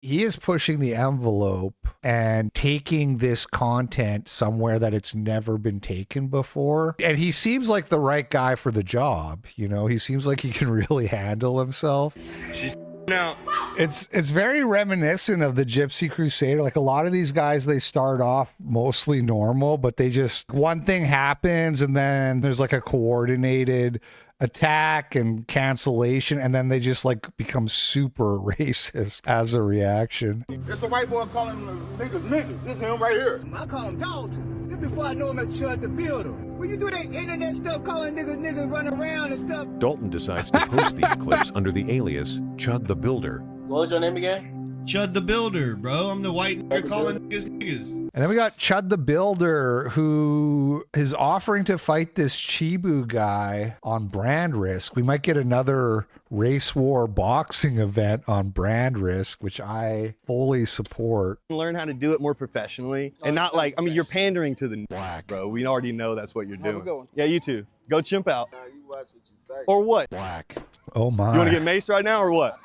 He is pushing the envelope and taking this content somewhere that it's never been taken before. And he seems like the right guy for the job. You know, he seems like he can really handle himself. Now, it's very reminiscent of the Gypsy Crusader. Like a lot of these guys, they start off mostly normal, but they just, one thing happens and then there's like a coordinated attack and cancellation, and then they just like become super racist as a reaction. It's a white boy calling niggas niggas. This is him right here. I call him Dalton. Just before I know him as Chud the Builder. When you do that internet stuff, calling niggas run around and stuff. Dalton decides to post these clips under the alias Chud the Builder. what was your name again? Chud the Builder, bro. I'm the white nigga calling niggas. And then we got Chud the Builder, who is offering to fight this Chibu guy on brand risk. We might get another race war boxing event on brand risk, which I fully support. Learn how to do it more professionally and not like, I mean, you're pandering to the black, bro. We already know that's what you're doing. Yeah, you too. Go chimp out. You watch what you say. Or what? Black. Oh my. You want to get maced right now or what?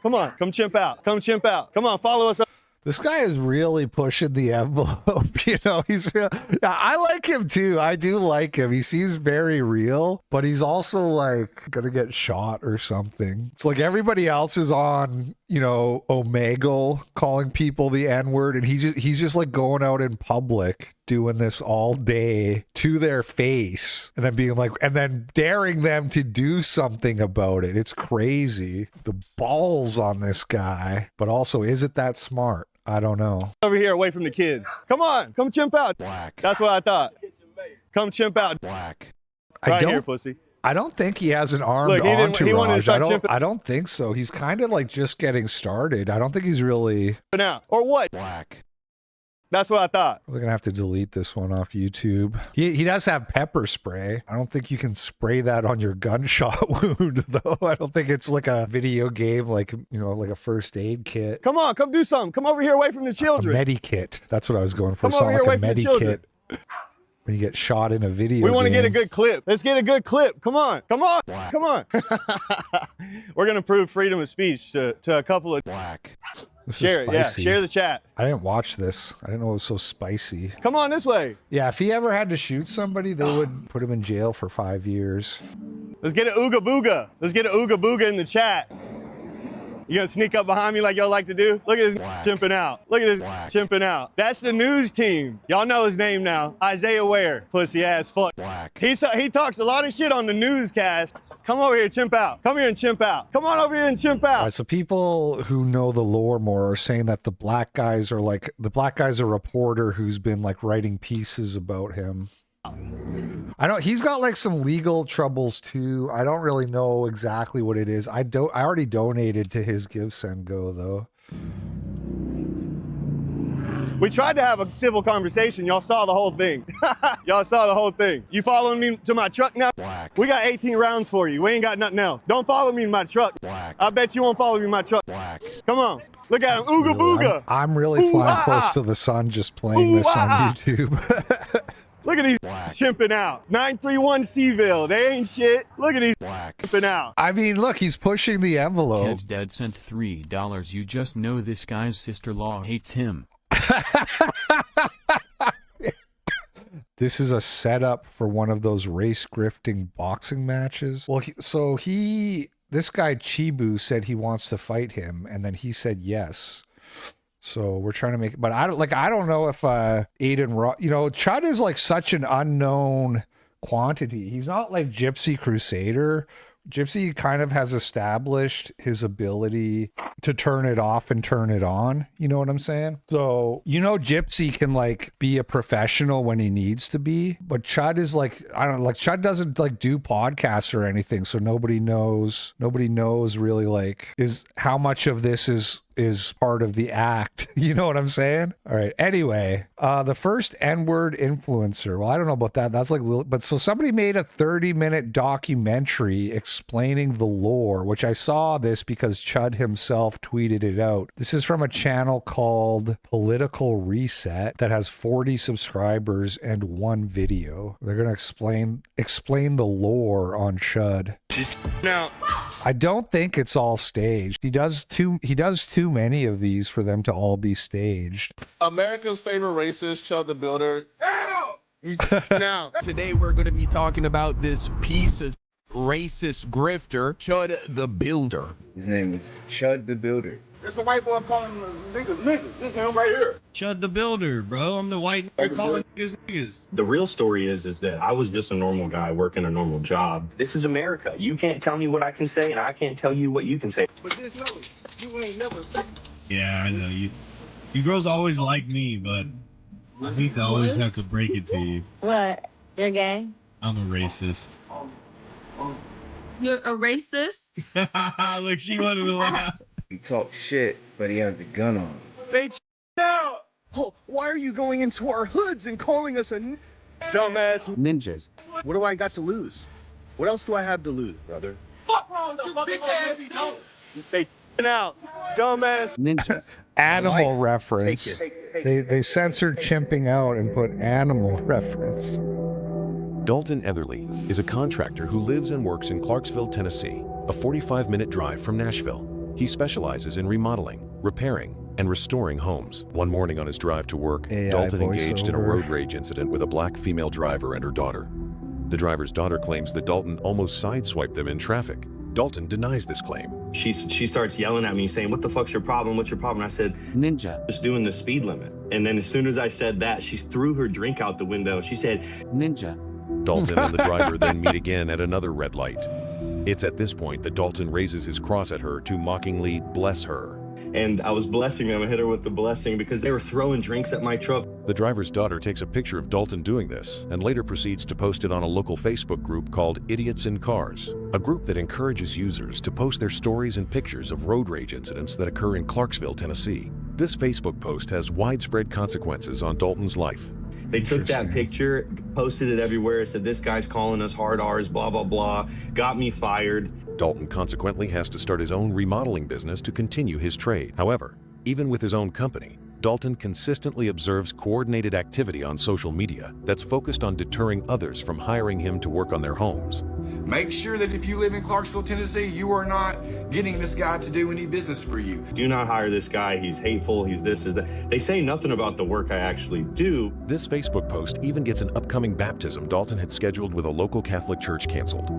Come on, come chimp out. Come chimp out. Come on, follow us up. This guy is really pushing the envelope. You know, he's real. I like him too. I do like him. He seems very real, but he's also like gonna get shot or something. It's like everybody else is on, you know, Omegle calling people the N-word, and he's just like going out in public doing this all day to their face and then being like, and then daring them to do something about it. It's crazy. The balls on this guy, but also, is it that smart? I don't know. Over here away from the kids. Come on, come chimp out. Black. That's what I thought. Come chimp out. Black. Right here, pussy. I don't think he has an armed Look, he wanted to entourage. start chimping. I don't think so. He's kind of like just getting started. I don't think he's really. Now, or what? Black. That's what I thought. We're gonna have to delete this one off YouTube. He does have pepper spray. I don't think you can spray that on your gunshot wound though. I don't think it's like a video game, like, you know, like a first aid kit. Come on, come do something. Come over here away from the children. A medikit. That's what I was going for. Come over here like away a from the children. medikit. When you get shot in a video We want to game. get a good clip. Let's get a good clip. Come on. Come on. Black. Come on. We're going to prove freedom of speech to a couple of... Black. This Share is it. Yeah, spicy. share the chat. I didn't watch this. I didn't know it was so spicy. Come on this way. Yeah, if he ever had to shoot somebody, they would put him in jail for 5 years. Let's get an ooga booga. Let's get an ooga booga in the chat. You gonna sneak up behind me like y'all like to do? Look at this chimping out. Look at this chimping out. That's the news team. Y'all know his name now. Isaiah Ware. Pussy ass fuck. Black. He talks a lot of shit on the newscast. Come over here, chimp out. Come here and chimp out. Come on over here and chimp All out. right, so people who know the lore more are saying that the black guy's a reporter who's been like writing pieces about him. He's got like some legal troubles too. I don't really know exactly what it is. I already donated to his Give Send Go though. We tried to have a civil conversation. Y'all saw the whole thing. Y'all saw the whole thing. You following me to my truck now? Black. We got 18 rounds for you. We ain't got nothing else. Don't follow me in my truck. Black. I bet you won't follow me in my truck. Black. Come on. Look at him. Ooga booga. I'm really flying close to the sun just playing this on YouTube. Look at these chimping out. 931 Seville. They ain't shit. Look at these chimping out. I mean, look, he's pushing the envelope. Kid's Dad sent $3. You just know this guy's sister-in-law hates him. This is a setup for one of those race grifting boxing matches. Well, this guy Chibu said he wants to fight him, and then he said yes. So we're trying to make, but I don't know if Aiden, you know, Chud is like such an unknown quantity. He's not like Gypsy Crusader. Gypsy kind of has established his ability to turn it off and turn it on. You know what I'm saying? So, you know, Gypsy can like be a professional when he needs to be, but Chud is like, I don't know, like Chud doesn't like do podcasts or anything. So nobody knows really like is how much of this is part of the act. You know what I'm saying? All right. Anyway, the first N-word influencer. Well, I don't know about that. That's like, but so somebody made a 30-minute documentary explaining the lore, which I saw this because Chud himself tweeted it out. This is from a channel called Political Reset that has 40 subscribers and one video. They're going to explain the lore on Chud. Now, I don't think it's all staged. He does too many of these for them to all be staged. America's favorite racist, Chud the Builder. Now, Today we're going to be talking about this piece of racist grifter, Chud the Builder. His name is Chud the Builder. It's a white boy calling niggas niggas. This is him right here. Chud the Builder, bro. I'm the white nigga calling niggas niggas. The real story is that I was just a normal guy working a normal job. This is America. You can't tell me what I can say, and I can't tell you what you can say. But just know, you ain't never. Yeah, I know you. You girls always like me, but I think I always have to break it to you. What? You're gay? I'm a racist. You're a racist? Look, she wanted to laugh. He talks shit, but he has a gun on. They out. Oh, why are you going into our hoods and calling us a dumbass Ninjas. What do I got to lose? What else do I have to lose, brother? Fuck wrong with you, bitch ass. They out, dumbass. Ninjas. Animal reference. They censored chimping out and put animal reference. Dalton Etherly is a contractor who lives and works in Clarksville, Tennessee, a 45-minute drive from Nashville. He specializes in remodeling, repairing, and restoring homes. One morning on his drive to work, AI Dalton engaged in a voiceover. road rage incident with a black female driver and her daughter. The driver's daughter claims that Dalton almost sideswiped them in traffic. Dalton denies this claim. She starts yelling at me, saying, "What the fuck's your problem? What's your problem?" I said, Ninja. "Just doing the speed limit." And then as soon as I said that, she threw her drink out the window. She said, Ninja. Dalton and the driver then meet again at another red light. It's at this point that Dalton raises his cross at her to mockingly bless her. and I was blessing them. I hit her with the blessing because they were throwing drinks at my truck. The driver's daughter takes a picture of Dalton doing this and later proceeds to post it on a local Facebook group called Idiots in Cars, a group that encourages users to post their stories and pictures of road rage incidents that occur in Clarksville, Tennessee. This Facebook post has widespread consequences on Dalton's life. They took that picture, posted it everywhere, said this guy's calling us hard R's, blah, blah, blah, got me fired. Dalton consequently has to start his own remodeling business to continue his trade. However, even with his own company, Dalton consistently observes coordinated activity on social media that's focused on deterring others from hiring him to work on their homes. Make sure that if you live in Clarksville, Tennessee, you are not getting this guy to do any business for you. Do not hire this guy. He's hateful. He's this, is that. They say nothing about the work I actually do. This Facebook post even gets an upcoming baptism Dalton had scheduled with a local Catholic church canceled.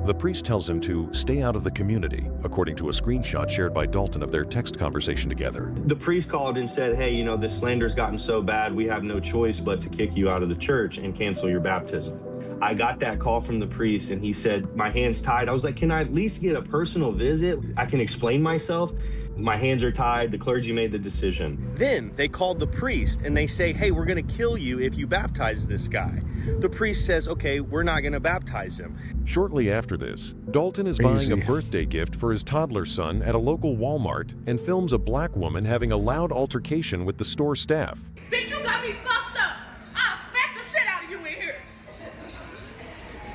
The priest tells him to stay out of the community, according to a screenshot shared by Dalton of their text conversation together. The priest called and said, hey, you know, this slander's gotten so bad, we have no choice but to kick you out of the church and cancel your baptism. I got that call from the priest and he said, my hand's tied. I was like, can I at least get a personal visit? I can explain myself. My hands are tied. The clergy made the decision. Then they called the priest and they say, hey, we're going to kill you if you baptize this guy. The priest says, okay, we're not going to baptize him. Shortly after this, Dalton is buying a birthday gift for his toddler son at a local Walmart and films a black woman having a loud altercation with the store staff. Bitch, you got me fucked up. I'll smack the shit out of you in here.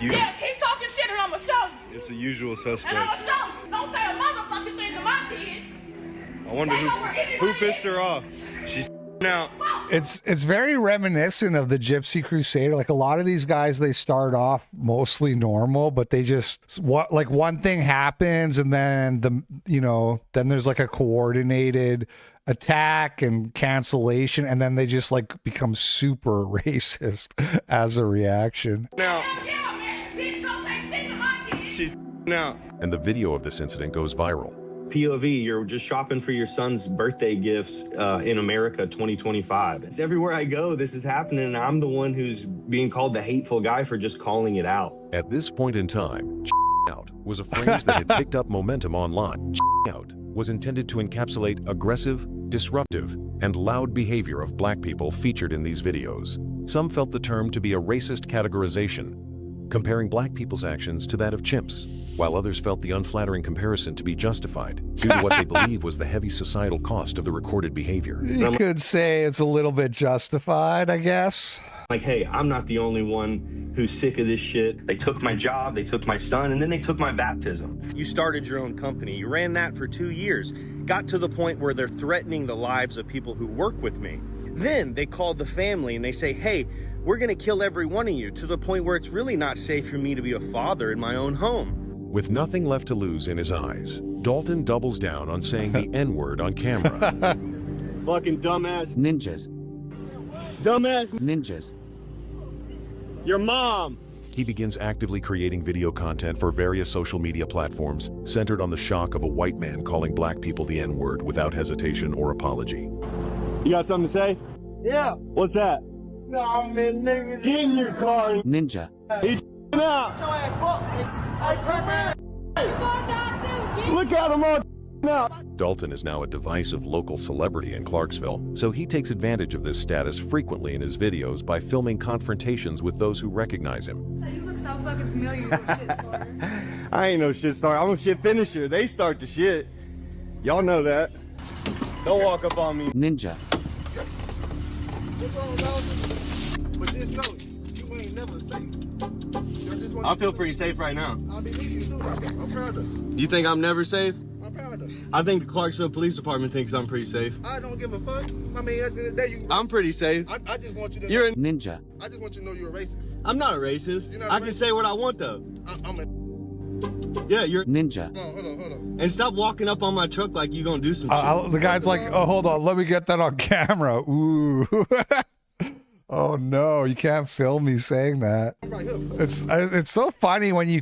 Yeah, keep talking shit and I'ma show you. It's the usual suspect. And I'ma show you. Don't say a motherfucking thing to my kids. I wonder who pissed her off. She's out. It's very reminiscent of the Gypsy Crusader. Like a lot of these guys, they start off mostly normal, but they just like one thing happens and then then there's like a coordinated attack and cancellation, and then they just like become super racist as a reaction. Now, Bitch, don't say shit to my kids. she's out. And the video of this incident goes viral. POV, you're just shopping for your son's birthday gifts in America 2025. It's everywhere I go, this is happening, and I'm the one who's being called the hateful guy for just calling it out. At this point in time, out was a phrase that had picked up momentum online. Out was intended to encapsulate aggressive, disruptive, and loud behavior of black people featured in these videos. Some felt the term to be a racist categorization, comparing black people's actions to that of chimps, while others felt the unflattering comparison to be justified due to what they believe was the heavy societal cost of the recorded behavior. You could say it's a little bit justified, I guess. Like, hey, I'm not the only one who's sick of this shit. They took my job, they took my son, and then they took my baptism. You started your own company. You ran that for 2 years. Got to the point where they're threatening the lives of people who work with me. Then they called the family and they say, hey, we're going to kill every one of you, to the point where it's really not safe for me to be a father in my own home. With nothing left to lose in his eyes, Dalton doubles down on saying the N-word on camera. Fucking dumbass ninjas. Dumbass ninjas. Your mom. He begins actively creating video content for various social media platforms centered on the shock of a white man calling black people the N-word without hesitation or apology. You got something to say? Yeah. What's that? Nah, man, nigga, get in your car. Ninja. He's out. Look at him all now. Dalton is now a divisive local celebrity in Clarksville, so he takes advantage of this status frequently in his videos by filming confrontations with those who recognize him. You look so fucking familiar with shit starter. I ain't no shit starter. I'm a shit finisher. They start the shit. Y'all know that. Don't walk up on me. Ninja. But just know, you ain't never safe. I feel pretty safe right now. I believe you too. I'm proud of you. You think I'm never safe? I'm proud of you. I think the Clarksville Police Department thinks I'm pretty safe. I don't give a fuck. I mean, at the end of the day, I'm pretty safe. I just want you to You're know. a ninja. I just want you to know you're a racist. I'm not a racist. You're not I racist. can say what I want though. I'm a... Yeah, you're ninja. Oh, hold on. And stop walking up on my truck like you gonna do some shit. The guy's like, oh, hold on, let me get that on camera. Ooh. Oh no, you can't film me saying that. I'm right here. It's so funny when you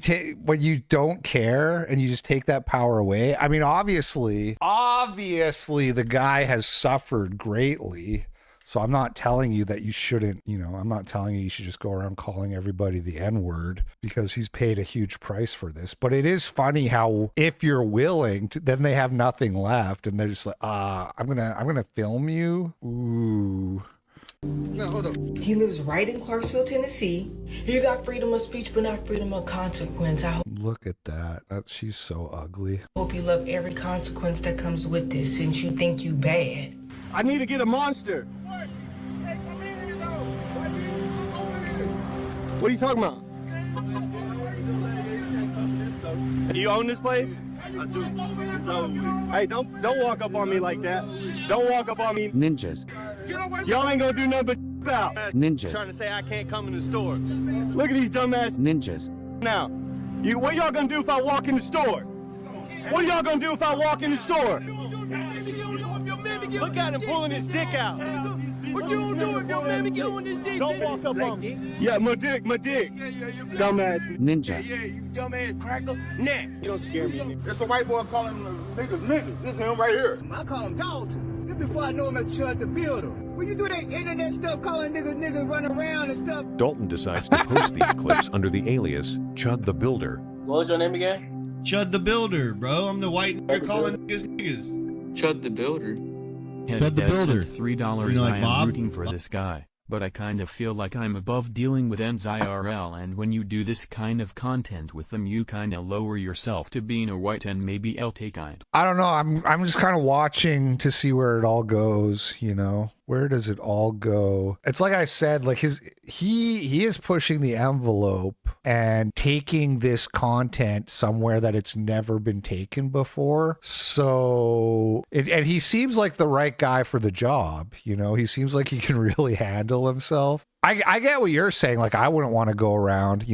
don't care and you just take that power away. I mean, obviously the guy has suffered greatly. So I'm not telling you that you shouldn't, I'm not telling you should just go around calling everybody the N-word because he's paid a huge price for this. But it is funny how if you're willing to, then they have nothing left and they're just like, I'm gonna film you. Ooh. No, hold on. He lives right in Clarksville, Tennessee. You got freedom of speech, but not freedom of consequence. I Look at that. She's so ugly. hope you love every consequence that comes with this since you think you bad. I need to get a monster. What are you talking about? You own this place? I do. Hey, don't walk up on me like that. Don't walk up on me. Ninjas. Y'all ain't gonna do nothing but out. Ninjas. Trying to say I can't come in the store. Look at these dumbass Ninjas. now. What y'all gonna do if I walk in the store? What are y'all gonna do if I walk in the store? Look at him pulling his dick out. What you gonna do if your mammy get on this dick? Don't walk up on me. Yeah, my dick. Dumbass. Ninja. You dumbass cracker. Nah. You don't scare me. It's a white boy calling niggas niggas. This is him right here. I call him Dalton. Just before I know him as Chud the Builder. When you do that internet stuff, calling niggas run around and stuff. Dalton decides to post these clips under the alias Chud the Builder. What was your name again? Chud the Builder, bro. I'm the white nigga calling niggas. Chud the Builder. Head Chud the Dad Builder. said $3. You know, like I am Bob? rooting for this guy, but I kind of feel like I'm above dealing with ends IRL, and when you do this kind of content with them you kinda lower yourself to being a white and maybe LT kind. I don't know. I'm just kind of watching to see where it all goes, Where does it all go? It's like I said, like he is pushing the envelope and taking this content somewhere that it's never been taken before. So, and he seems like the right guy for the job, He seems like he can really handle himself. I get what you're saying. Like, I wouldn't want to go around,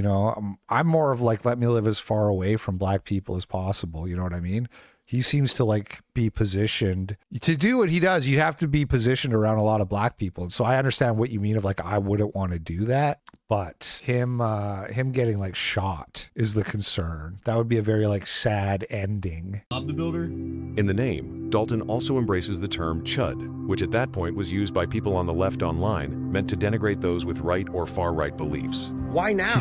I'm more of like, let me live as far away from black people as possible. You know what I mean? He seems to like be positioned to do what he does. You have to be positioned around a lot of black people. And so I understand what you mean of like, I wouldn't want to do that, but him getting like shot is the concern. That would be a very like sad ending. Bob the Builder. In the name, Dalton also embraces the term Chud, which at that point was used by people on the left online, meant to denigrate those with right or far-right beliefs. Why now?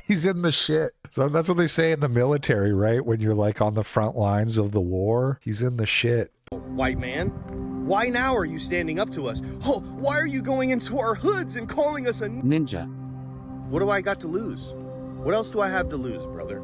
He's in the shit. So that's what they say in the military, right? When you're like on the front lines of the war, he's in the shit. White man, why now are you standing up to us? Oh, why are you going into our hoods and calling us a Ninja. What do I got to lose? What else do I have to lose, brother?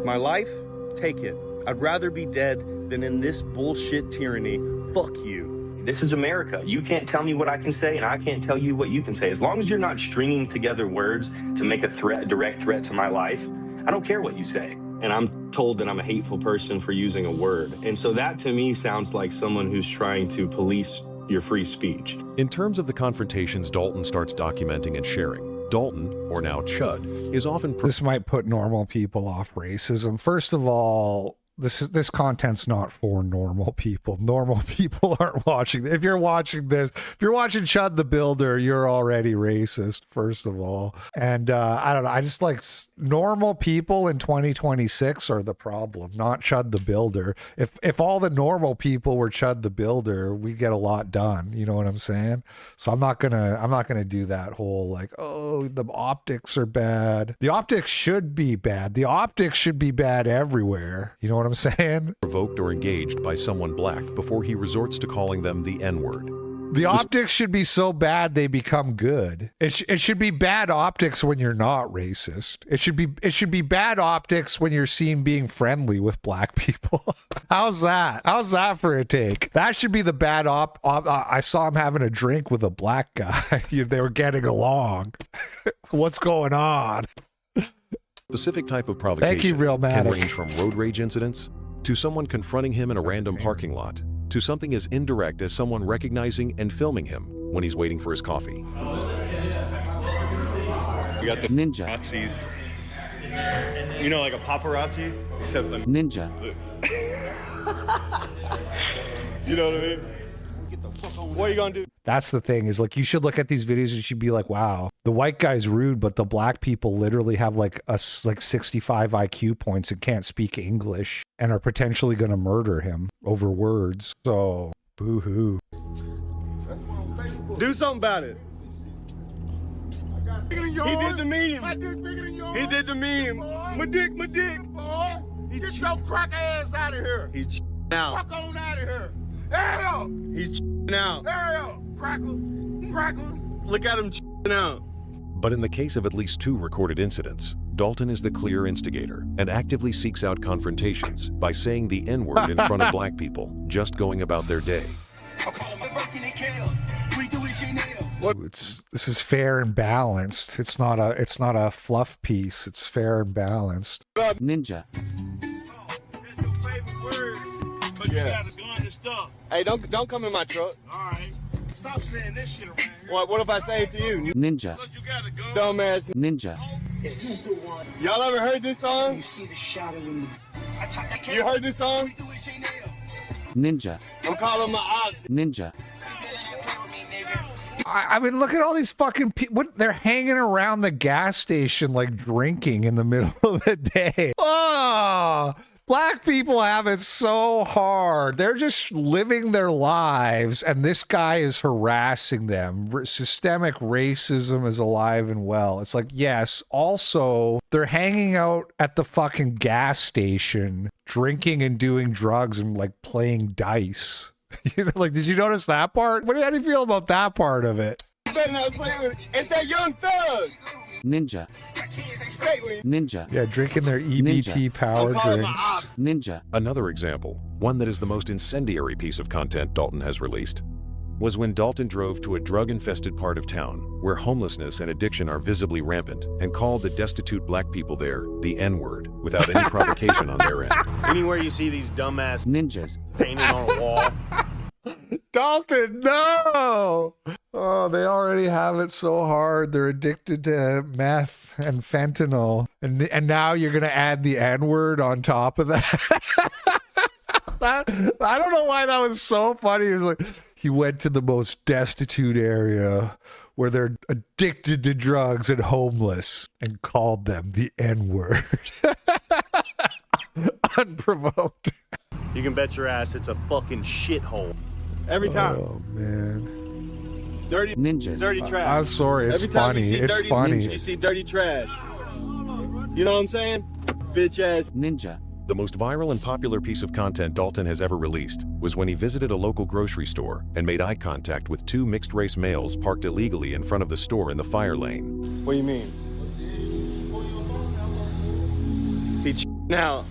My life? Take it. I'd rather be dead than in this bullshit tyranny. Fuck you. This is America. You can't tell me what I can say, and I can't tell you what you can say. As long as you're not stringing together words to make a direct threat to my life, I don't care what you say. And I'm told that I'm a hateful person for using a word. And so that to me sounds like someone who's trying to police your free speech. In terms of the confrontations Dalton starts documenting and sharing, Dalton, or now Chud, is often This might put normal people off racism. First of all, this content's not for normal people. Normal people aren't watching. If you're watching this, if you're watching Chud the Builder, you're already racist, first of all. And I don't know. I just like normal people in 2026 are the problem, not Chud the Builder. If all the normal people were Chud the Builder, we'd get a lot done. You know what I'm saying? So I'm not gonna do that whole like, oh, the optics are bad. The optics should be bad. The optics should be bad everywhere. You know what I'm saying? Provoked or engaged by someone black before he resorts to calling them the N-word. The optics should be so bad they become good. It should be bad optics when you're not racist. It should be bad optics when you're seen being friendly with black people. How's that? How's that for a take? That should be the bad I saw him having a drink with a black guy. They were getting along. What's going on? Specific type of provocation Thank you, Real can Matic. range from road rage incidents to someone confronting him in a random parking lot to something as indirect as someone recognizing and filming him when he's waiting for his coffee. You got the Ninja. Nazis. You know, like a paparazzi, except like Ninja. You know what I mean? What are you gonna do? That's the thing is like, you should look at these videos and you should be like, wow, the white guy's rude, but the black people literally have like 65 IQ points and can't speak English and are potentially going to murder him over words. So boo-hoo. Do something about it. He did the meme. My dick bigger than yours. He did the meme. My dick. Boy, get your crack ass out of here. He's out. Fuck on out of here. Hell. He's out. Hell. Crackle. Look at him out. But in the case of at least 2 recorded incidents, Dalton is the clear instigator and actively seeks out confrontations by saying the N-word in front of black people, just going about their day. This is fair and balanced. It's not a fluff piece. It's fair and balanced. Ninja. Yeah. Hey, don't come in my truck. All right. Stop saying this shit around here. What if I say it to you? Ninja. Dumbass. Ninja. Is this the one? Y'all ever heard this song? You see the shadow in the... You heard this song? Ninja. I'm calling my ops. Ninja. I mean, look at all these fucking people. They're hanging around the gas station like drinking in the middle of the day. Oh, black people have it so hard. They're just living their lives, and this guy is harassing them. Systemic racism is alive and well. It's like, yes, also, they're hanging out at the fucking gas station, drinking and doing drugs and like playing dice. You know, like, did you notice that part? How do you feel about that part of it? It's that Young Thug. Ninja. Ninja. Yeah, drinking their EBT power drinks. Ninja. Another example, one that is the most incendiary piece of content Dalton has released, was when Dalton drove to a drug-infested part of town where homelessness and addiction are visibly rampant and called the destitute black people there the N-word without any provocation on their end. Anywhere you see these dumbass ninjas painted on a wall. Dalton, no! Oh, they already have it so hard. They're addicted to meth and fentanyl. And now you're going to add the N-word on top of that? I don't know why that was so funny. It was like, he went to the most destitute area where they're addicted to drugs and homeless and called them the N-word. Unprovoked. You can bet your ass it's a fucking shithole. Every time. Oh, man. Dirty ninjas. Dirty trash. I'm sorry. It's Every time funny. you see It's dirty funny. You see dirty trash. You know what I'm saying? Bitch ass. Ninja. The most viral and popular piece of content Dalton has ever released was when he visited a local grocery store and made eye contact with 2 mixed-race males parked illegally in front of the store in the fire lane. What do you mean? He ch***ing out.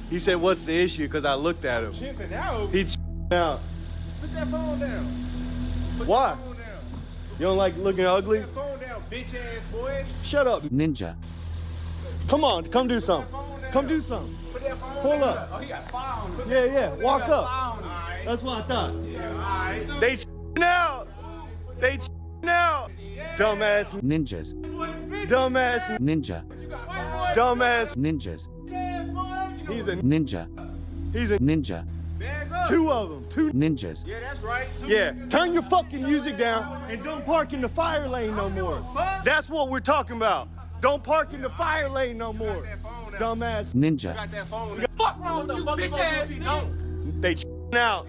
He said, what's the issue? Because I looked at him. Chipping out? He ch***ing out. Put that phone down. Put Why? that phone down. You don't like looking ugly? Put that phone down, bitch ass boy. Shut up. Ninja. Come on, come do something. Come do something. Put that phone Pull down. up. Oh, he got phone. Yeah, walk up. Alright. That's what I thought. Yeah, alright. They ch***ing out. They ch***ing out. Dumbass. Ninjas. Dumbass. Ninja. Dumbass. Ninjas. He's a Ninja. He's a Ninja. two of them. Two Ninjas. Yeah, that's right. Yeah, turn your fucking music down and don't park in the fire lane no more. That's what we're talking about. Don't park in the fire lane no more. Dumbass. Ninja. Fuck wrong with you, bitch ass nigga. They out.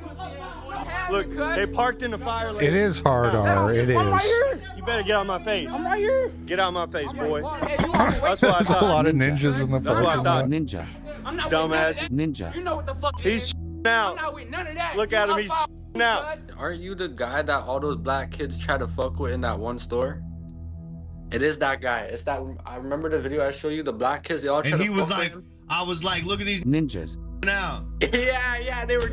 Look, they parked in the fire lane. It is hard, R. It is. I'm right here. You better get out of my face. I'm right here. Get out of my face, boy. That's what I There's a thought. lot of ninjas in the That's what I parking thought. lot. Ninja. I'm not Dumbass. with none of that. Ninja. You know what the fuck He's I'm out. not with none of that. Look at him. He's out. Aren't you the guy that all those black kids try to fuck with in that one store? It is that guy. It's that. I remember the video I showed you. The black kids, they all try And to he was fuck like, with him. I was like, look at these Ninjas. now. Yeah, they were.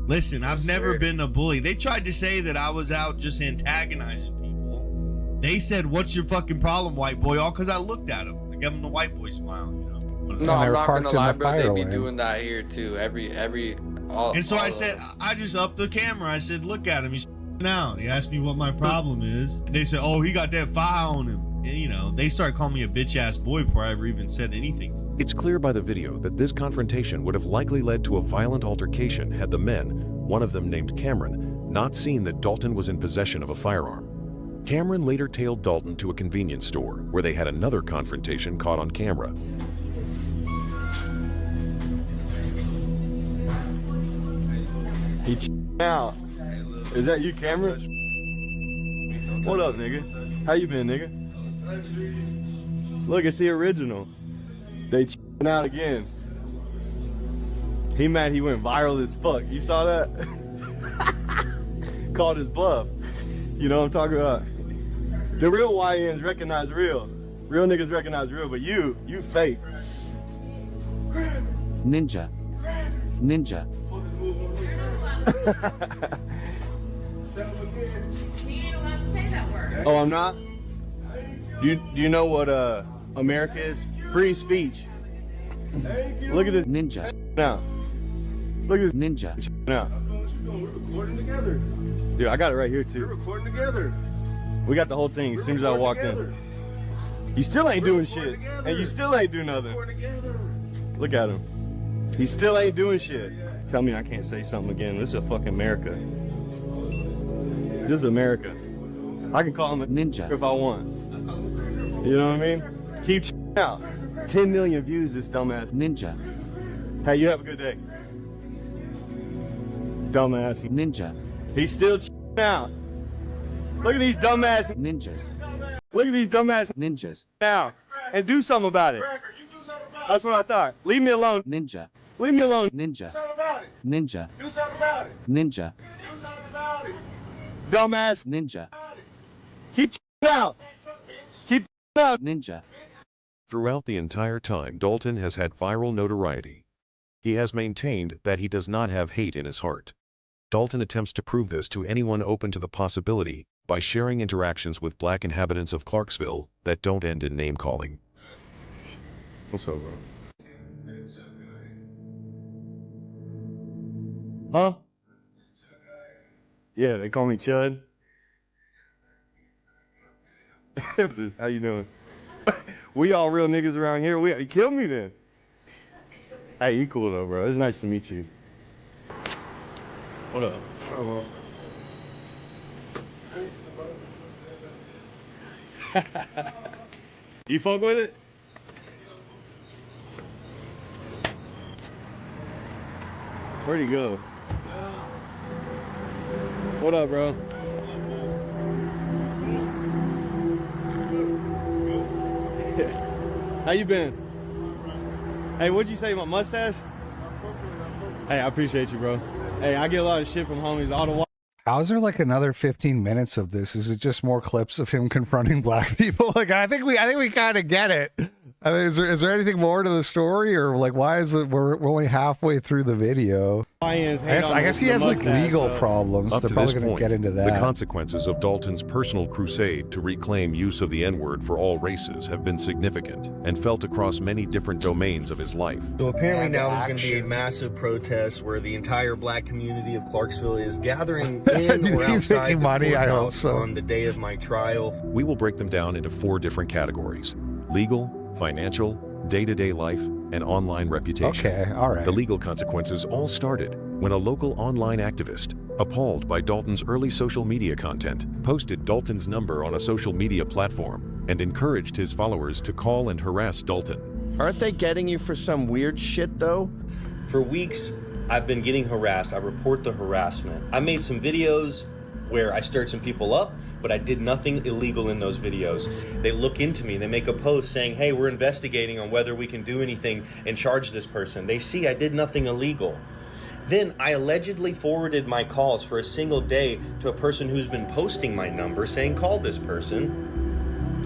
Listen, I've never been a bully. They tried to say that I was out just antagonizing people. They said, what's your fucking problem, white boy? All because I looked at him. I gave him the white boy smile, you know. No, I'm not gonna lie, bro. They be lane. doing that here too. And so I said, I just upped the camera. I said, look at him. He's out. He asked me what my problem is. They said, oh, he got that fire on him. And, you know, they started calling me a bitch ass boy before I ever even said anything. It's clear by the video that this confrontation would have likely led to a violent altercation had the men, one of them named Cameron, not seen that Dalton was in possession of a firearm. Cameron later tailed Dalton to a convenience store where they had another confrontation caught on camera. He out. Is that you, Cameron? What up, nigga? How you been, nigga? Look, it's the original. They out again. He mad he went viral as fuck. You saw that? Called his bluff. You know what I'm talking about? The real YNs recognize real. Real niggas recognize real, but you fake. Ninja. Ninja. Oh, I'm not? Do you know what America is? Free speech. Look at this Ninja. now. Look at this Ninja. now. We're recording together. Dude, I got it right here We're too. recording together. We got the whole thing as soon as I walked in. You still ain't doing shit. And you still ain't doing nothing. Look at him. He still ain't doing shit. Tell me I can't say something again. This is a fucking America. This is America. I can call him a Ninja if I want. You know what I mean? Keep out. 10 million views, this dumbass. Ninja. Hey, you have a good day. Dumbass. Ninja. He's still out. Look at these dumbass Ninjas. Look at these dumbass Ninjas. now. And do something about it. That's what I thought. Leave me alone. Ninja. Leave me alone. Ninja. About it. Ninja. Do something about it. Ninja. Do something about it. Dumbass. Ninja. Keep out. Keep out. Ninja. Throughout the entire time, Dalton has had viral notoriety. He has maintained that he does not have hate in his heart. Dalton attempts to prove this to anyone open to the possibility by sharing interactions with black inhabitants of Clarksville that don't end in name-calling. What's up, bro? Huh? Yeah, they call me Chud. How you doing? We all real niggas around here. You killed me then. Hey, you cool though, bro. It's nice to meet you. What up? Oh, well. You fuck with it? Where'd he go? What up, bro? How you been? Hey, what'd you say, my mustache? Hey, I appreciate you, bro. Hey, I get a lot of shit from homies all the while. How's there like another 15 minutes of this? Is it just more clips of him confronting black people? Like, I think we kind of get it. I mean, is there anything more to the story, or like why is it we're only halfway through the video? I guess he has like legal problems. Up They're to probably this going to point, get into the that. consequences of Dalton's personal crusade to reclaim use of the N-word for all races have been significant and felt across many different domains of his life. So apparently now there's going to be a massive protest where the entire black community of Clarksville is gathering in or He's outside making the money, I hope courthouse so. on the day of my trial. We will break them down into 4 different categories: legal, financial, day-to-day life, and online reputation. Okay, all right. The legal consequences all started when a local online activist, appalled by Dalton's early social media content, posted Dalton's number on a social media platform and encouraged his followers to call and harass Dalton. Aren't they getting you for some weird shit, though? For weeks, I've been getting harassed. I report the harassment. I made some videos where I stirred some people up, but I did nothing illegal in those videos. They look into me, they make a post saying, hey, we're investigating on whether we can do anything and charge this person. They see I did nothing illegal. Then I allegedly forwarded my calls for a single day to a person who's been posting my number saying, call this person.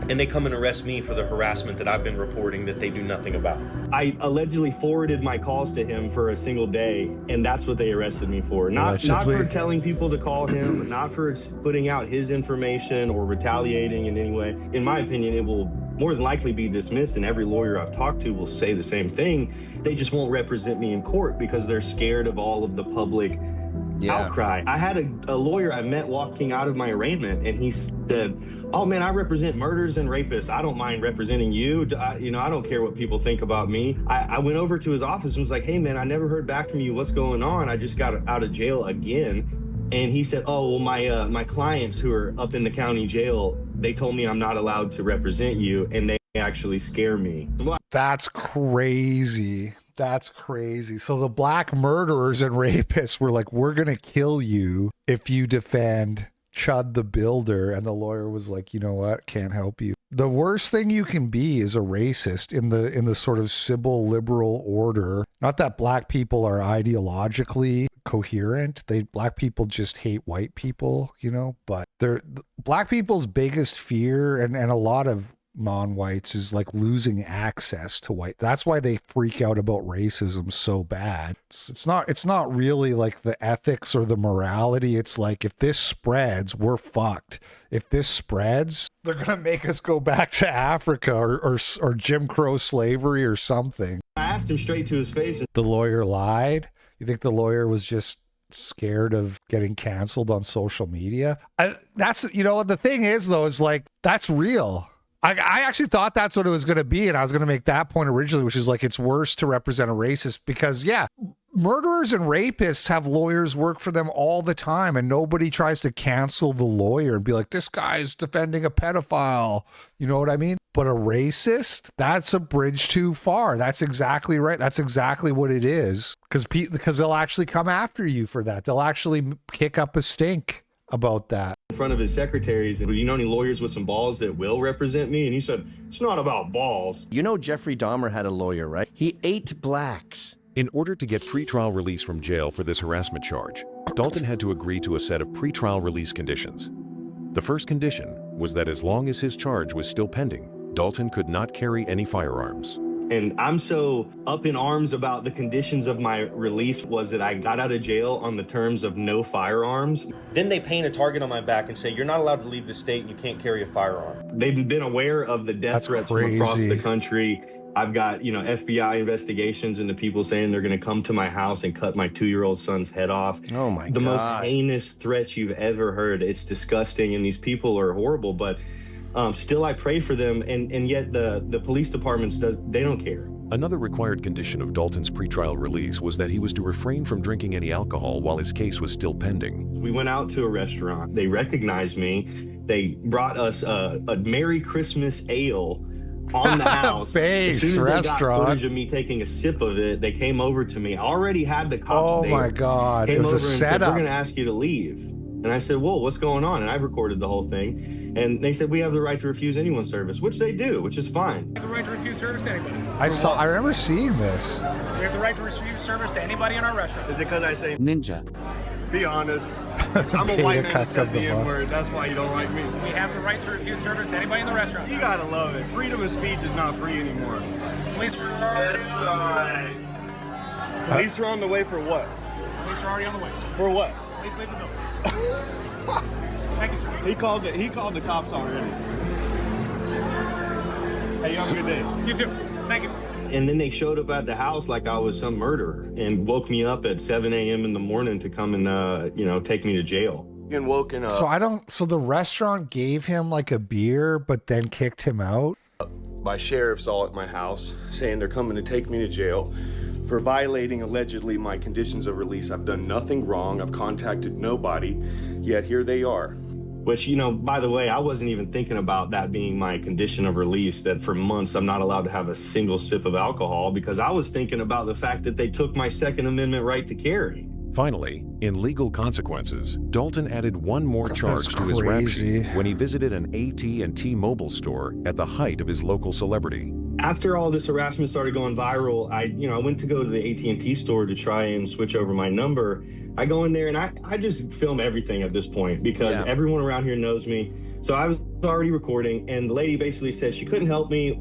And they come and arrest me for the harassment that I've been reporting that they do nothing about. I allegedly forwarded my calls to him for a single day, and that's what they arrested me for. Not for telling people to call him, not for putting out his information or retaliating in any way. In my opinion, it will more than likely be dismissed, and every lawyer I've talked to will say the same thing. They just won't represent me in court because they're scared of all of the public outcry. I had a lawyer I met walking out of my arraignment, and he said, oh man, I represent murderers and rapists. I don't mind representing you. I don't care what people think about me. I went over to his office and was like, hey man, I never heard back from you. What's going on? I just got out of jail again. And he said, oh, well, my clients who are up in the county jail, they told me I'm not allowed to represent you, and they actually scare me. That's crazy. That's crazy. So the black murderers and rapists were like, we're going to kill you if you defend Chud the Builder. And the lawyer was like, you know what? Can't help you. The worst thing you can be is a racist in the sort of civil liberal order. Not that black people are ideologically coherent. Black people just hate white people, but black people's biggest fear and a lot of non-whites is like losing access to white. That's why they freak out about racism so bad. It's not really like the ethics or the morality. It's like, if this spreads, we're fucked. If this spreads, they're gonna make us go back to Africa or Jim Crow slavery or something. I asked him straight to his face. The lawyer lied? You think the lawyer was just scared of getting canceled on social media? The thing is though, is like, that's real. I actually thought that's what it was going to be, and I was going to make that point originally, which is like, it's worse to represent a racist because, murderers and rapists have lawyers work for them all the time, and nobody tries to cancel the lawyer and be like, this guy's defending a pedophile. You know what I mean? But a racist, that's a bridge too far. That's exactly right. That's exactly what it is, because they'll actually come after you for that. They'll actually kick up a stink about that. In front of his secretaries, and you know any lawyers with some balls that will represent me? And he said, it's not about balls. You know Jeffrey Dahmer had a lawyer, right? He ate blacks. In order to get pretrial release from jail for this harassment charge, Dalton had to agree to a set of pretrial release conditions. The first condition was that as long as his charge was still pending, Dalton could not carry any firearms. And I'm so up in arms about the conditions of my release was that I got out of jail on the terms of no firearms. Then they paint a target on my back and say, you're not allowed to leave the state and you can't carry a firearm. They've been aware of the death threats from across the country. I've got, FBI investigations into people saying they're going to come to my house and cut my 2-year-old son's head off. Oh my God. The most heinous threats you've ever heard. It's disgusting, and these people are horrible, but still, I pray for them, and yet the police departments, they don't care. Another required condition of Dalton's pretrial release was that he was to refrain from drinking any alcohol while his case was still pending. We went out to a restaurant. They recognized me. They brought us a Merry Christmas ale on the house. Base as soon as they restaurant. got footage of me taking a sip of it, they came over to me. I already had the cops. Oh my God. Came It was over a and said, setup. we're going to ask you to leave. And I said, whoa, what's going on? And I recorded the whole thing. And they said, we have the right to refuse anyone's service, which they do, which is fine. We have the right to refuse service to anybody. I remember seeing this. We have the right to refuse service to anybody in our restaurant. Is it because I say Ninja. Be honest. I'm a white man that says the Beta N-word. That's why you don't like me. We have the right to refuse service to anybody in the restaurant. You gotta love it. Freedom of speech is not free anymore. Police That's right. Police are on the way for what? Police are already on the way. Sir. For what? Please leave the building. Thank you, sir. He called the cops already. Hey, you have a good day. You too. Thank you. And then they showed up at the house like I was some murderer and woke me up at 7 a.m. in the morning to come and, take me to jail. Getting woken up. So the restaurant gave him like a beer, but then kicked him out? My sheriff's all at my house saying they're coming to take me to jail for violating allegedly my conditions of release. I've done nothing wrong. I've contacted nobody, yet here they are. Which, by the way, I wasn't even thinking about that being my condition of release, that for months I'm not allowed to have a single sip of alcohol, because I was thinking about the fact that they took my Second Amendment right to carry. Finally, in legal consequences, Dalton added one more charge to his rap sheet when he visited an AT&T Mobile store at the height of his local celebrity. After all this harassment started going viral, I went to go to the AT&T store to try and switch over my number. I go in there and I just film everything at this point because everyone around here knows me. So I was already recording, and the lady basically said she couldn't help me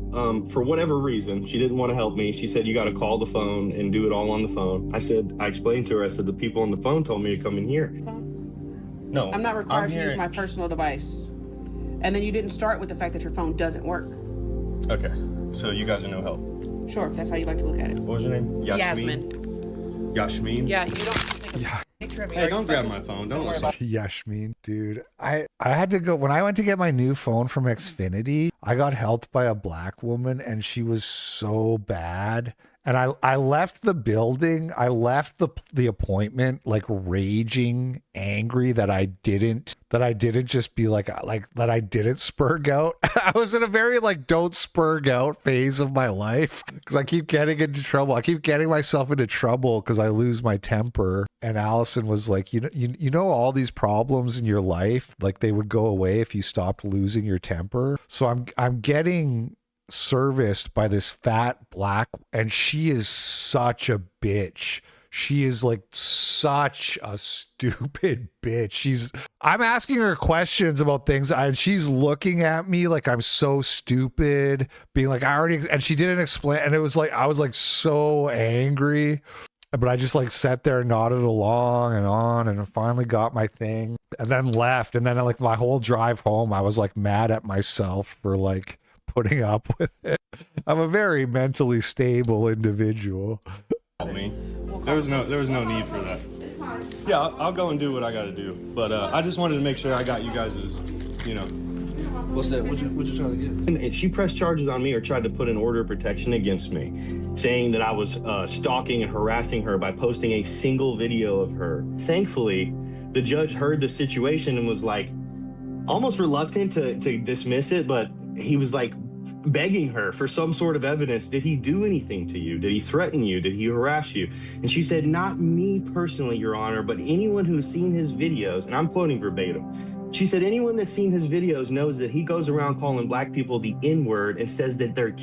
for whatever reason. She didn't want to help me. She said, you got to call the phone and do it all on the phone. I explained to her, I said, the people on the phone told me to come in here. No, I'm not required to use my personal device. And then you didn't start with the fact that your phone doesn't work. Okay, so you guys are no help. Sure, if that's how you like to look at it. What was your name? Yasmin. Yasmin? Yeah, you don't take a picture of it. Hey, don't grab my phone. Don't listen. Yashmin, dude. I had to go when I went to get my new phone from Xfinity. I got helped by a black woman, and she was so bad. And I left the building. I left the appointment like raging, angry that I didn't just be like that I didn't spurg out. I was in a very like don't spurg out phase of my life because I keep getting into trouble. I keep getting myself into trouble because I lose my temper. And Allison was like, you know all these problems in your life, like they would go away if you stopped losing your temper. So I'm getting serviced by this fat black, and she is such a bitch. She is like such a stupid bitch. I'm asking her questions about things and she's looking at me like I'm so stupid, being like, and she didn't explain. And it was like, I was like so angry, but I just like sat there and nodded along and on, and finally got my thing and then left. And then like my whole drive home, I was like mad at myself for like putting up with it. I'm a very mentally stable individual. Me. There was no need for that. Yeah, I'll go and do what I got to do. But I just wanted to make sure I got you guys's, What's that? What you trying to get? And she pressed charges on me or tried to put an order of protection against me, saying that I was stalking and harassing her by posting a single video of her. Thankfully, the judge heard the situation and was like almost reluctant to dismiss it, but he was like begging her for some sort of evidence. Did he do anything to you? Did he threaten you? Did he harass you? And she said, not me personally, Your Honor, but anyone who's seen his videos, and I'm quoting verbatim. She said, anyone that's seen his videos knows that he goes around calling black people the N-word and says that they're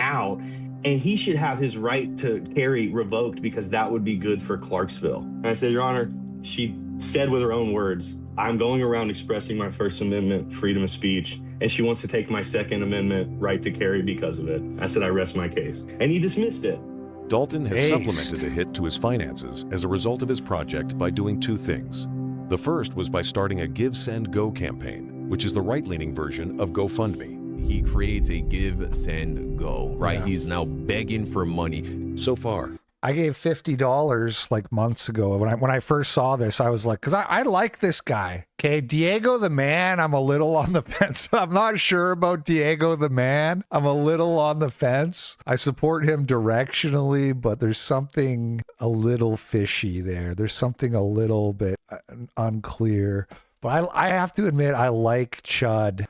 out, and he should have his right to carry revoked because that would be good for Clarksville. And I said, Your Honor, she said with her own words, I'm going around expressing my First Amendment freedom of speech, and she wants to take my Second Amendment right to carry because of it. I said, I rest my case. And he dismissed it. Dalton has supplemented the hit to his finances as a result of his project by doing two things. The first was by starting a Give, Send, Go campaign, which is the right-leaning version of GoFundMe. He creates a Give, Send, Go, right? Yeah. He's now begging for money. So far, I gave $50 like months ago. When I first saw this, I was like, because I like this guy. Okay, Diego the Man, I'm a little on the fence. I'm not sure about Diego the Man. I'm a little on the fence. I support him directionally, but there's something a little fishy there. There's something a little bit unclear. But I have to admit, I like Chud.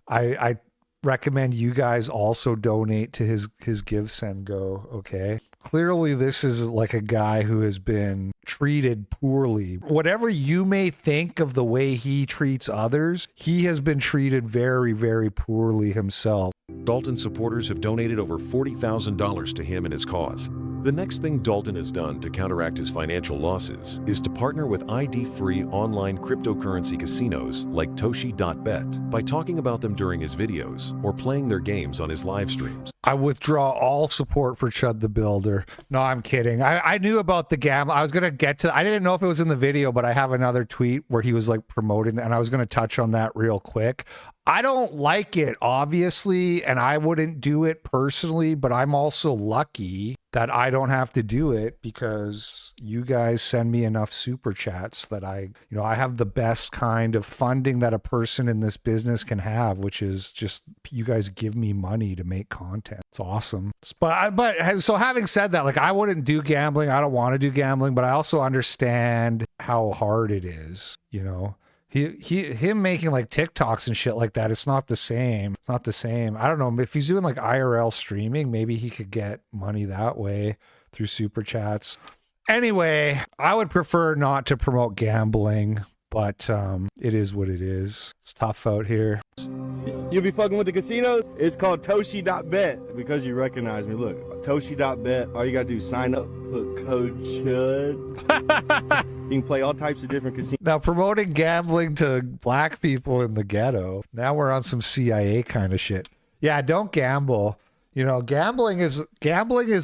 I recommend you guys also donate to his Give, Send, Go, okay? Clearly, this is like a guy who has been treated poorly. Whatever you may think of the way he treats others, he has been treated very, very poorly himself. Dalton supporters have donated over $40,000 to him and his cause. The next thing Dalton has done to counteract his financial losses is to partner with ID-free online cryptocurrency casinos like Toshi.bet by talking about them during his videos or playing their games on his live streams. I withdraw all support for Chud the Builder. No, I'm kidding. I knew about the gamble. I was going to get to, I didn't know if it was in the video, but I have another tweet where he was like promoting, and I was going to touch on that real quick. I don't like it, obviously, and I wouldn't do it personally, but I'm also lucky that I don't have to do it because you guys send me enough super chats that I have the best kind of funding that a person in this business can have, which is just you guys give me money to make content. It's awesome. But so having said that, like I wouldn't do gambling. I don't want to do gambling, but I also understand how hard it is, you know. Him making like TikToks and shit like that, it's not the same. It's not the same. I don't know if he's doing like IRL streaming, maybe he could get money that way through super chats. Anyway, I would prefer not to promote gambling, but it is what it is. It's tough out here. You'll be fucking with the casino? It's called Toshi.bet because you recognize me. Look, Toshi.bet. All you gotta do is sign up, put code Chud. You can play all types of different casinos. Now promoting gambling to black people in the ghetto. Now we're on some CIA kind of shit. Yeah, don't gamble. You know, gambling is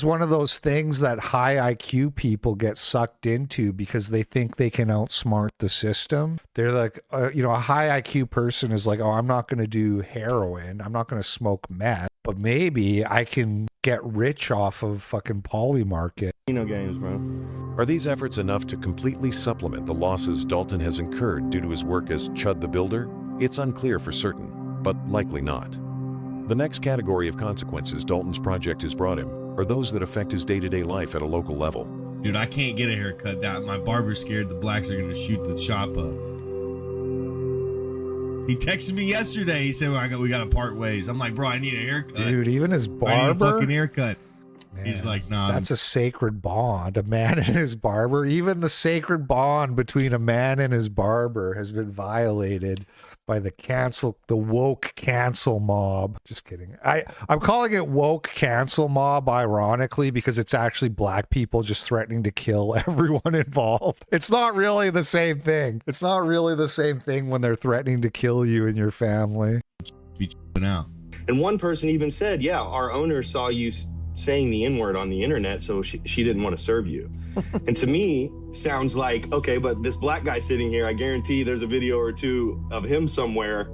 one of those things that high IQ people get sucked into because they think they can outsmart the system. They're like, a high IQ person is like, oh, I'm not going to do heroin. I'm not going to smoke meth, but maybe I can get rich off of fucking Polymarket. Casino games, bro. Are these efforts enough to completely supplement the losses Dalton has incurred due to his work as Chud the Builder? It's unclear for certain, but likely not. The next category of consequences Dalton's project has brought him are those that affect his day-to-day life at a local level. Dude, I can't get a haircut. My barber's scared the blacks are gonna shoot the shop up. He texted me yesterday. He said, we gotta part ways. I'm like, bro, I need a haircut. Dude, even his barber? I need a fucking haircut. Man, he's like, nah. That's a sacred bond. A man and his barber. Even the sacred bond between a man and his barber has been violated by the woke cancel mob. Just kidding. I'm calling it woke cancel mob ironically because it's actually black people just threatening to kill everyone involved. It's not really the same thing. It's not really the same thing when they're threatening to kill you and your family. Be out. And one person even said, yeah, our owner saw you saying the N-word on the internet, so she didn't want to serve you. And to me, sounds like, okay, but this black guy sitting here, I guarantee there's a video or two of him somewhere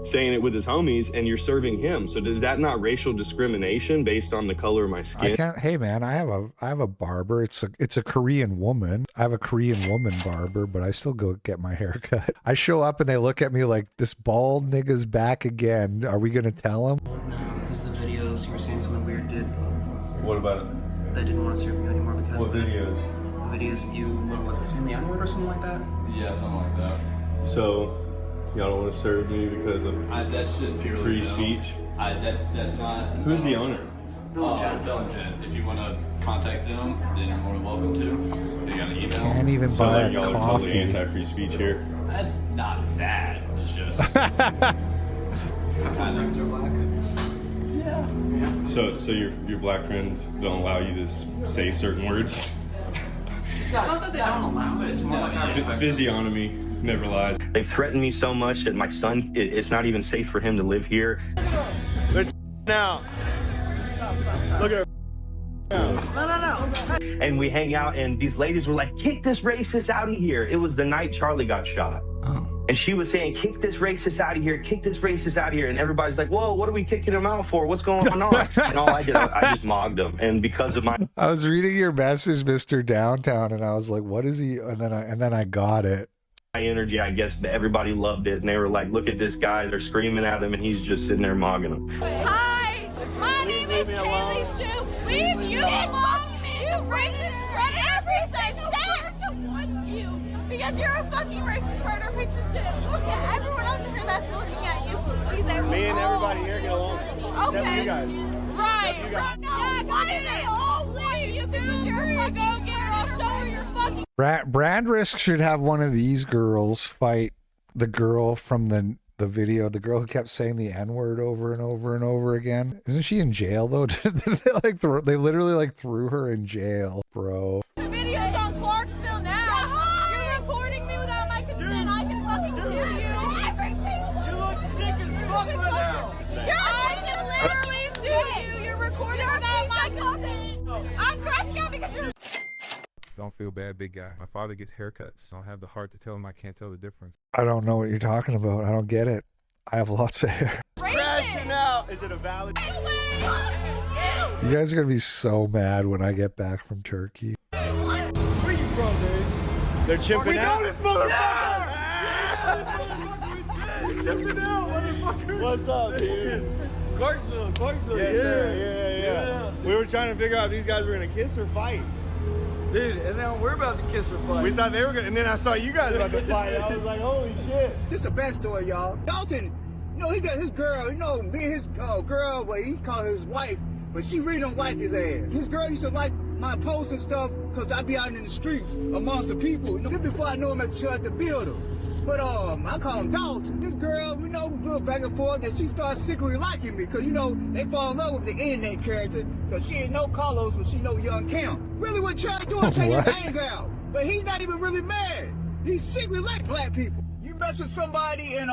saying it with his homies, and you're serving him. So does that not racial discrimination based on the color of my skin? Hey man, I have a barber. It's a Korean woman. I have a Korean woman barber, but I still go get my hair cut. I show up and they look at me like, this bald nigga's back again. Are we gonna tell him? It's the videos. You were saying something weird, dude. What about it? They didn't want to serve you anymore because What videos? The videos of you, what was it, saying the N-word or something like that? Yeah, something like that. So, y'all don't want to serve me because of that's just purely free speech? That's not... Who's the owner? Bill and Jen. If you want to contact them, then you're more than welcome to. They got an email. Can't even So buy like y'all a are totally coffee. anti-free speech here? That's not that. It's just... Friends are black. Yeah. So your black friends don't allow you to say certain words? It's not that they don't allow it, it's more like our respect. Physiognomy never lies. They've threatened me so much that my son, it's not even safe for him to live here. Now, look at her. No. And we hang out, and these ladies were like, kick this racist out of here. It was the night Charlie got shot. And she was saying, kick this racist out of here, kick this racist out of here. And everybody's like, whoa, what are we kicking him out for? What's going on? And all I did, I just mogged him. And because of my... I was reading your message, Mr. Downtown, and I was like, what is he? And then I got it. My energy, I guess, everybody loved it. And they were like, look at this guy. They're screaming at him, and he's just sitting there mogging him. Hi, my name is Kaylee Chud. Leave you alone, you racist predator piece of shit! Want you because you're a fucking racist predator piece of shit. Look at everyone else here that's looking at you. Please, Me and everybody here get along. Okay. Except you guys. Right. Yeah, why do they all leave? You because you're a go-getter. I'll show her your fucking... Brand Risk should have one of these girls fight the girl from the The video, the girl who kept saying the N-word over and over and over again. Isn't she in jail though? They literally like threw her in jail, bro. The video's on Clarksville now. You're recording me without my consent. I can fucking sue you. Everything. You look sick as fuck right now. I can literally sue you. You're recording without my consent. I'm crashing out because you're. Don't feel bad, big guy. My father gets haircuts. I don't have the heart to tell him I can't tell the difference. I don't know what you're talking about. I don't get it. I have lots of hair. Crashing out. Is it a valid? You guys are gonna be so mad when I get back from Turkey. Where you from, dude? They're chimping out. We know this motherfucker! You're chimping out, motherfucker! What's up, dude? Clarksville. Yes, sir. Yeah. We were trying to figure out if these guys were gonna kiss or fight. Dude, and now we're about to kiss or fight. We thought they were gonna, and then I saw you guys about to fight. I was like, holy shit. This is a bad story, y'all. Dalton, you know, he got his girl, you know, me and his girl, well, he called her his wife, but she really don't like his ass. His girl used to like my posts and stuff, because I be out in the streets amongst the people. You know, before I know him as Chud the Builder. But I call him Dalton. This girl, you know, we go back and forth, and she starts secretly liking me, because, you know, they fall in love with the internet character, because she ain't know Carlos, but she know Young Camp. Really what Chud doing, take his anger out. But he's not even really mad. He secretly like black people. You mess with somebody and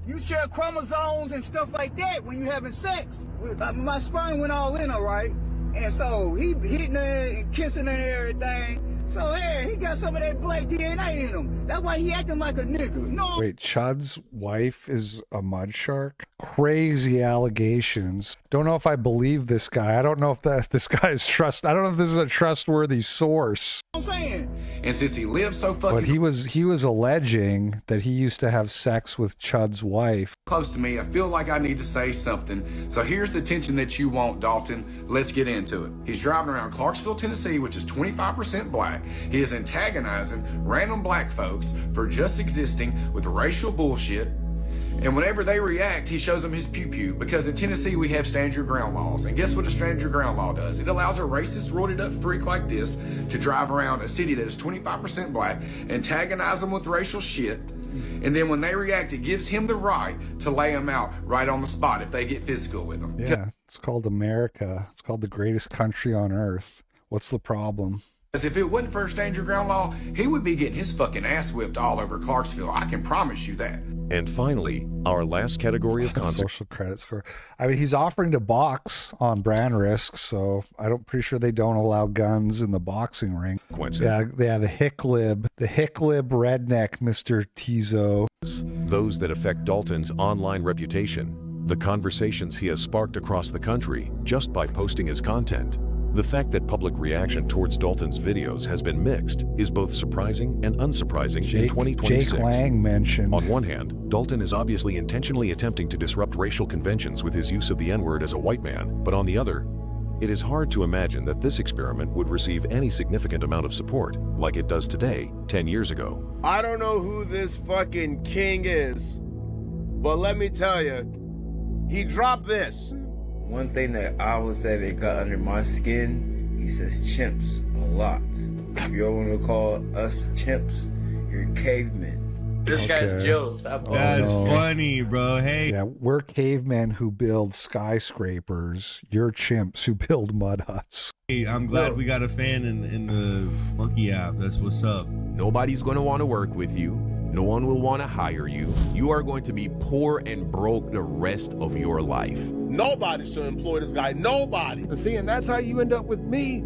you share chromosomes and stuff like that when you having sex. My sperm went all in, all right? And so he hitting her and kissing her and everything. So, hey, he got some of that black DNA in him. That's why he acting like a nigga. No. Wait, Chud's wife is a mud shark? Crazy allegations. Don't know if I believe this guy. I don't know if this guy is I don't know if this is a trustworthy source. I'm saying. And since he lives so fucking But he was alleging that he used to have sex with Chud's wife. close to me, I feel like I need to say something. So here's the tension that you want, Dalton. Let's get into it. He's driving around Clarksville, Tennessee, which is 25% black. He is antagonizing random black folks for just existing with racial bullshit. And whenever they react, he shows them his pew-pew, because in Tennessee we have stand your ground laws. And guess what a stand your ground law does? It allows a racist, roided up freak like this to drive around a city that is 25% black, antagonize them with racial shit, and then when they react, it gives him the right to lay them out right on the spot if they get physical with them. Yeah, it's called America. It's called the greatest country on earth. What's the problem? Because if it wasn't for a stand your ground law, he would be getting his fucking ass whipped all over Clarksville. I can promise you that. And finally, our last category of social credit score. I mean, he's offering to box on brand risk, so I'm pretty sure they don't allow guns in the boxing ring. Yeah, the hicklib redneck, Mr. Tizo. Those that affect Dalton's online reputation, the conversations he has sparked across the country just by posting his content. The fact that public reaction towards Dalton's videos has been mixed is both surprising and unsurprising in 2026. Jake Lang mentioned. On one hand, Dalton is obviously intentionally attempting to disrupt racial conventions with his use of the N-word as a white man, but on the other, it is hard to imagine that this experiment would receive any significant amount of support, like it does today, 10 years ago. I don't know who this fucking king is, but let me tell you, he dropped this. One thing that I would say that got under my skin, he says chimps a lot. If you want to call us chimps, you're cavemen. This guy's jokes. That's funny, bro. Hey. Yeah, we're cavemen who build skyscrapers. You're chimps who build mud huts. Hey, I'm glad we got a fan in the Monkey app. That's what's up. Nobody's going to want to work with you. No one will want to hire you. You are going to be poor and broke the rest of your life. Nobody should employ this guy. Nobody. See, and that's how you end up with me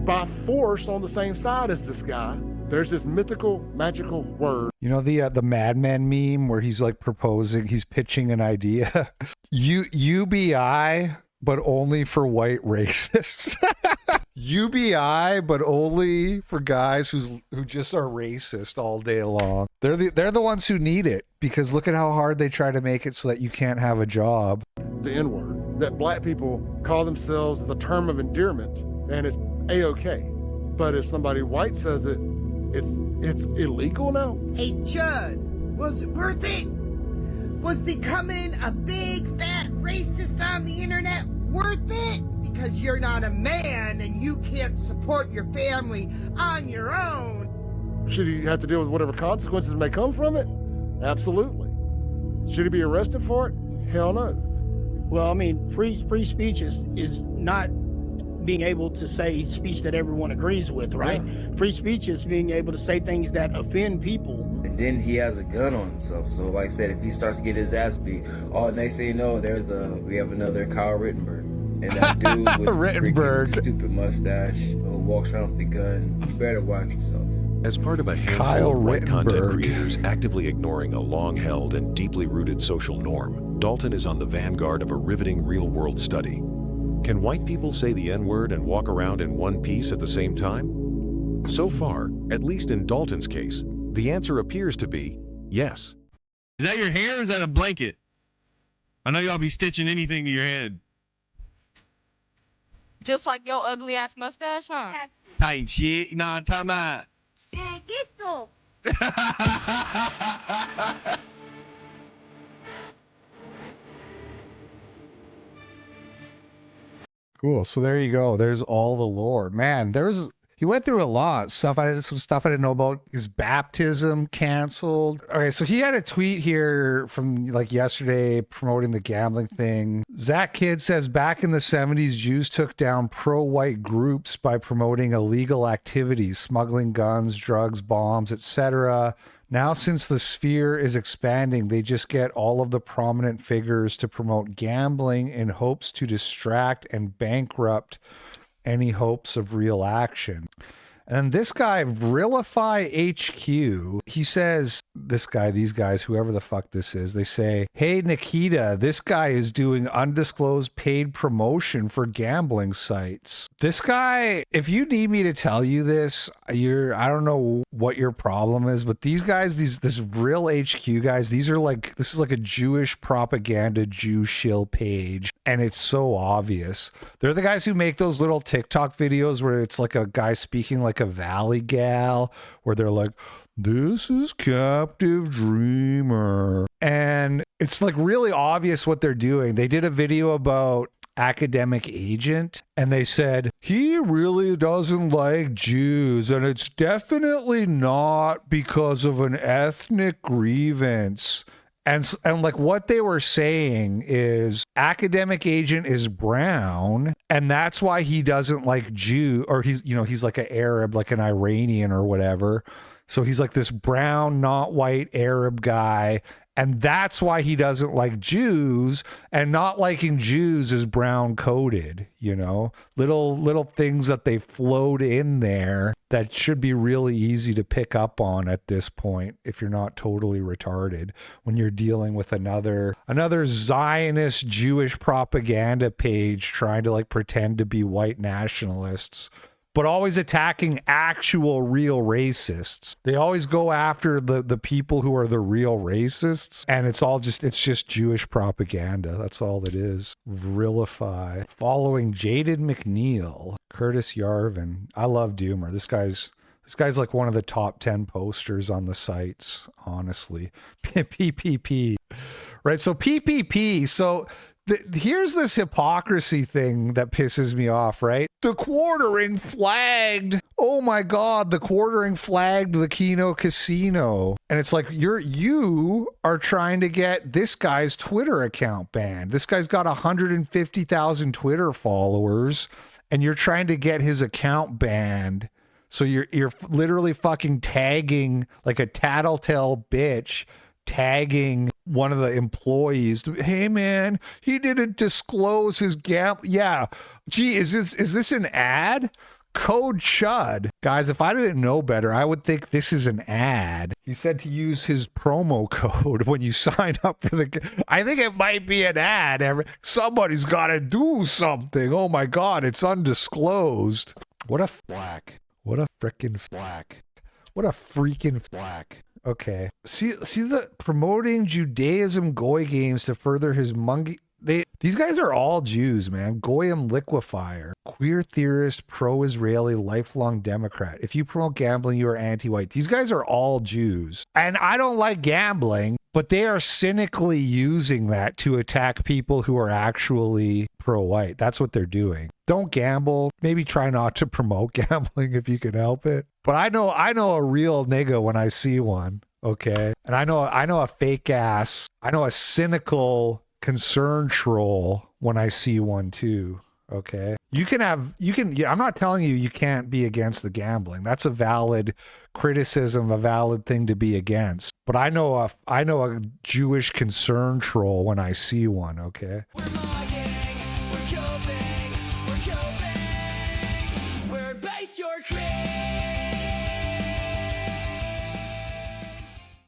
by force on the same side as this guy. There's this mythical, magical word. You know the Mad Men meme where he's like he's pitching an idea. UBI, but only for white racists. UBI, but only for guys who just are racist all day long. They're the ones who need it, because look at how hard they try to make it so that you can't have a job. The N-word, that black people call themselves as a term of endearment, and it's A-okay. But if somebody white says it, it's illegal now? Hey, Chud, was it worth it? Was becoming a big fat racist on the internet worth it? Because you're not a man and you can't support your family on your own. Should he have to deal with whatever consequences may come from it? Absolutely. Should he be arrested for it? Hell no. Well, I mean, free speech is not being able to say speech that everyone agrees with, right? Yeah. Free speech is being able to say things that offend people. And then he has a gun on himself. So like I said, if he starts to get his ass beat, next thing you know, we have another Kyle Rittenberg. And that dude with the freaking stupid mustache who walks around with the gun, you better watch yourself. As part of a handful of white content creators actively ignoring a long-held and deeply rooted social norm, Dalton is on the vanguard of a riveting real-world study. Can white people say the N-word and walk around in one piece at the same time? So far, at least in Dalton's case, the answer appears to be yes. Is that your hair or is that a blanket? I know y'all be stitching anything to your head. Just like your ugly ass mustache, huh? Tight shit. You know what I'm talking about? Cool. So there you go. There's all the lore. Man, he went through a lot. Some stuff I didn't know about. His baptism canceled. Okay, so he had a tweet here from like yesterday promoting the gambling thing. Zach Kidd says back in the 70s, Jews took down pro-white groups by promoting illegal activities, smuggling guns, drugs, bombs, etc. Now, since the sphere is expanding, they just get all of the prominent figures to promote gambling in hopes to distract and bankrupt any hopes of real action. And this guy, Vrilify HQ, he says, these guys, whoever the fuck this is, they say, hey, Nikita, this guy is doing undisclosed paid promotion for gambling sites. This guy, if you need me to tell you this, I don't know what your problem is, but these guys, this real HQ guys, this is like a Jewish propaganda Jew shill page. And it's so obvious. They're the guys who make those little TikTok videos where it's like a guy speaking like a Valley gal, where they're like, this is Captive Dreamer. And it's like really obvious what they're doing. They did a video about Academic Agent, and they said, he really doesn't like Jews, and it's definitely not because of an ethnic grievance. And like what they were saying is Academic Agent is brown, and that's why he doesn't like Jew, or he's like an Arab, like an Iranian or whatever. So he's like this brown, not white Arab guy. And that's why he doesn't like Jews, and not liking Jews is brown coded, little things that they float in there that should be really easy to pick up on at this point if you're not totally retarded when you're dealing with another Zionist Jewish propaganda page trying to like pretend to be white nationalists, but always attacking actual real racists. They always go after the people who are the real racists, and it's just Jewish propaganda. That's all it is. Vrilify. Following Jaden McNeil, Curtis Yarvin. I love Doomer. This guy's like one of the top 10 posters on the sites, honestly. PPP. Right, so PPP, so here's this hypocrisy thing that pisses me off, right? The quartering flagged. Oh my God, the quartering flagged the Keno Casino. And it's like, you are trying to get this guy's Twitter account banned. This guy's got 150,000 Twitter followers, and you're trying to get his account banned. So you're literally fucking tagging like a tattletale bitch, tagging one of the employees. Hey man, he didn't disclose his Yeah. Gee, is this an ad? Code Chud. Guys, if I didn't know better, I would think this is an ad. He said to use his promo code when you sign up for I think it might be an ad. Somebody's got to do something. Oh my God, it's undisclosed. What a flack. What a frickin' flack. What a freaking flack. Okay. See the promoting Judaism Goy games to further his these guys are all Jews, man. Goyim liquefier, queer theorist, pro-Israeli, lifelong Democrat. If you promote gambling, you are anti-white. These guys are all Jews. And I don't like gambling, but they are cynically using that to attack people who are actually pro-white. That's what they're doing. Don't gamble. Maybe try not to promote gambling if you can help it. But I know a real nigga when I see one. Okay. And I know a fake ass, I know a cynical concern troll when I see one too. Okay. I'm not telling you can't be against the gambling. That's a valid criticism, a valid thing to be against. But I know a Jewish concern troll when I see one. Okay. We're base your creed.